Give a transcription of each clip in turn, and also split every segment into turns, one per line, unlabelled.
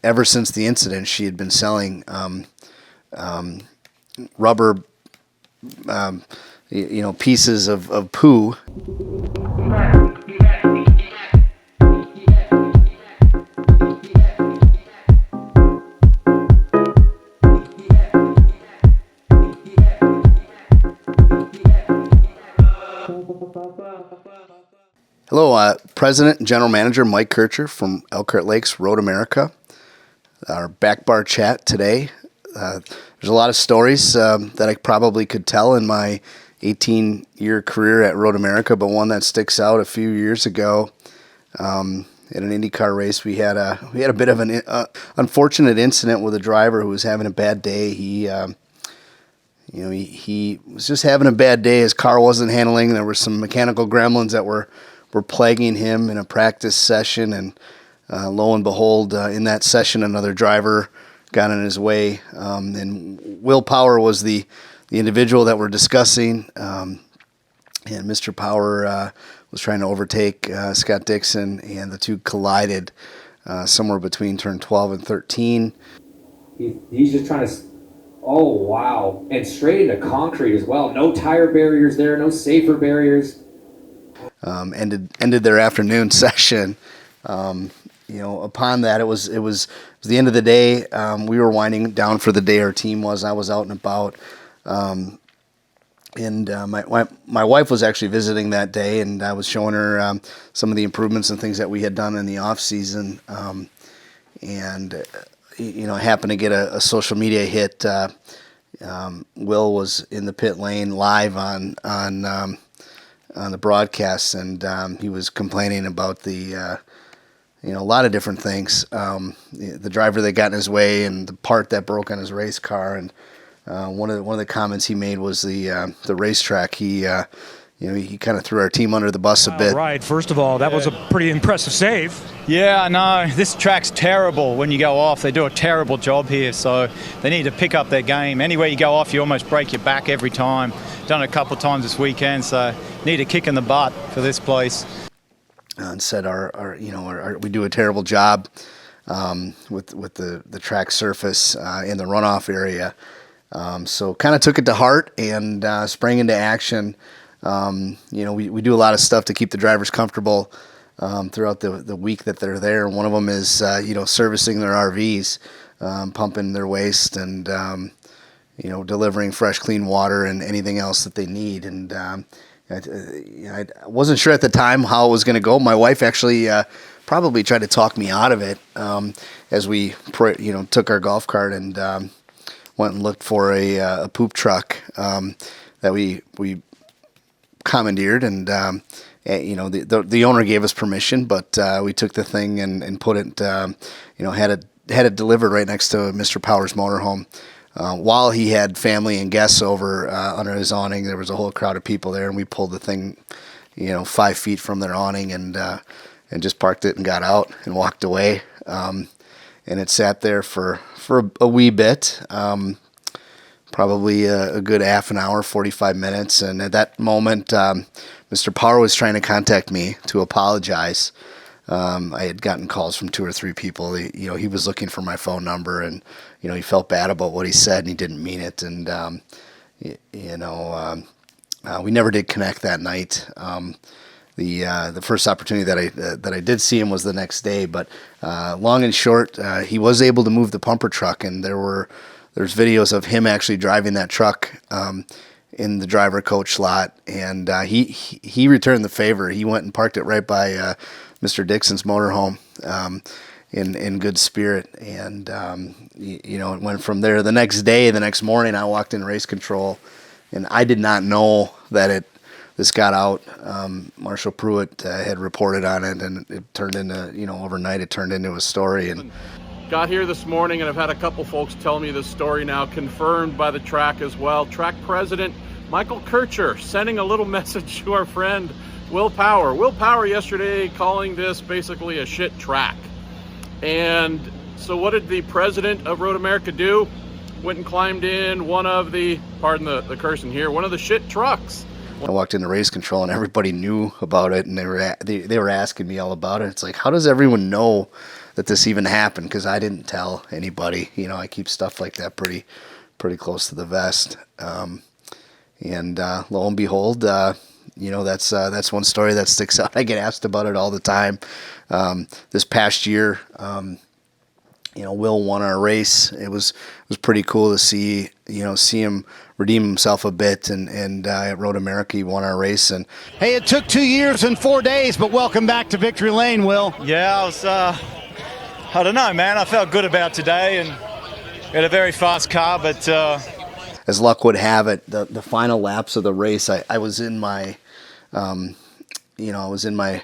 ever since the incident, she had been selling rubber, pieces of poo. Hello, President and General Manager Mike Kertscher from Elkhart Lakes Road America. Our back bar chat today. There's a lot of stories that I probably could tell in my 18-year career at Road America, but one that sticks out: a few years ago at an IndyCar race, we had a bit of an unfortunate incident with a driver who was having a bad day. He was just having a bad day. His car wasn't handling. There were some mechanical gremlins that were plaguing him in a practice session, and lo and behold, in that session, another driver got in his way. And Will Power was the individual that we're discussing, and Mr. Power was trying to overtake Scott Dixon, and the two collided somewhere between turn 12 and 13.
He's just trying to... Oh, wow. And straight into concrete as well. No tire barriers there, no safer barriers.
Ended their afternoon session. Upon that, it was the end of the day. We were winding down for the day. Our team was. I was out and about, and my wife was actually visiting that day, and I was showing her some of the improvements and things that we had done in the off season. I happened to get a social media hit. Will was in the pit lane live on the broadcast, and he was complaining about a lot of different things. The driver that got in his way, and the part that broke on his race car. And one of the comments he made was the racetrack. He kind of threw our team under the bus a bit.
Right. First of all, that was a pretty impressive save.
Yeah, I know. This track's terrible when you go off. They do a terrible job here, so they need to pick up their game. Anywhere you go off, you almost break your back every time. Done it a couple of times this weekend, so need a kick in the butt for this place.
And said we do a terrible job with the track surface in the runoff area. So kind of took it to heart and sprang into action. We do a lot of stuff to keep the drivers comfortable throughout the week that they're there. One of them is servicing their RVs, pumping their waste, and delivering fresh, clean water and anything else that they need. And I wasn't sure at the time how it was going to go. My wife actually probably tried to talk me out of it as we took our golf cart and went and looked for a poop truck that we commandeered, and the owner gave us permission, but we took the thing and put it, had it delivered right next to Mr. Power's motorhome. While he had family and guests over under his awning, there was a whole crowd of people there, and we pulled the thing, 5 feet from their awning, and just parked it and got out and walked away. And it sat there for a wee bit, probably a good half an hour, 45 minutes. And at that moment, Mr. Power was trying to contact me to apologize. I had gotten calls from 2 or 3 people. He was looking for my phone number, and he felt bad about what he said, and he didn't mean it. And we never did connect that night. The first opportunity that I did see him was the next day. But long and short, he was able to move the pumper truck, and there's videos of him actually driving that truck in the driver coach slot, and he returned the favor. He went and parked it right by Mr. Dixon's motorhome in good spirit, and it went from there. The next morning, I walked in race control, and I did not know that this got out. Marshall Pruitt had reported on it, and it turned into, overnight it turned into a story. And
got here this morning, and I've had a couple folks tell me this story now, confirmed by the track as well. Track president Michael Kertscher sending a little message to our friend Will Power. Will Power yesterday calling this basically a shit track. And so what did the president of Road America do? Went and climbed in one of the, pardon the cursing here, one of the shit trucks.
I walked into race control, and everybody knew about it, and they were asking me all about it. It's like, how does everyone know that this even happened, because I didn't tell anybody. You know, I keep stuff like that pretty close to the vest. And lo and behold, you know, that's one story that sticks out. I get asked about it all the time. This past year, you know, Will won our race. It was pretty cool to see him redeem himself a bit, and at Road America he won our race. And
hey, it took 2 years and 4 days, but welcome back to Victory Lane, Will.
Yeah, I was, I don't know, man. I felt good about today, and we had a very fast car, but
as luck would have it, the final laps of the race, I was in my, you know, I was in my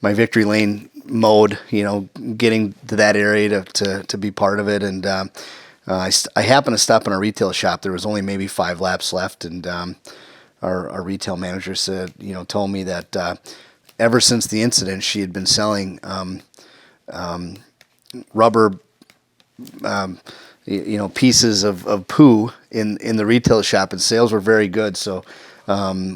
Victory Lane mode, you know, getting to that area to be part of it. And I happened to stop in a retail shop. There was only maybe 5 laps left, and our retail manager said, you know, told me that ever since the incident, she had been selling rubber, you know, pieces of poo in the retail shop, and sales were very good. So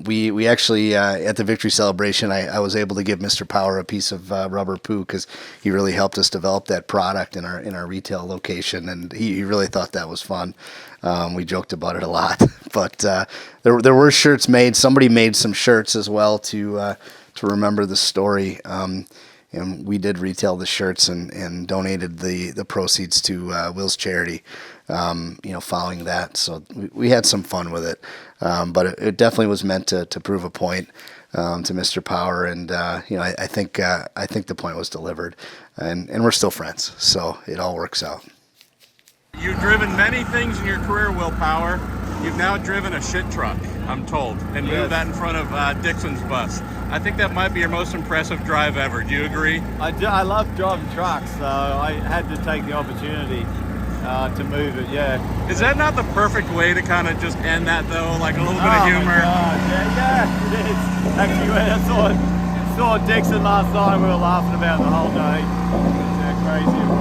we actually at the victory celebration, I was able to give Mr. Power a piece of rubber poo, because he really helped us develop that product in our retail location, and he really thought that was fun. We joked about it a lot, but there were shirts made. Somebody made some shirts as well to remember the story. And we did retail the shirts and donated the proceeds to Will's charity, you know, following that. So we had some fun with it. But it definitely was meant to prove a point to Mr. Power. And, you know, I think the point was delivered. And we're still friends. So it all works out.
You've driven many things in your career, Will Power. You've now driven a shit truck, I'm told, and moved that in front of Dixon's bus. I think that might be your most impressive drive ever. Do you agree?
I love driving trucks, so I had to take the opportunity to move it, yeah.
Is that not the perfect way to kind of just end that, though? Like a little bit of humor?
Yeah, it is. Actually, when I saw Dixon last night, we were laughing about the whole day. It's crazy.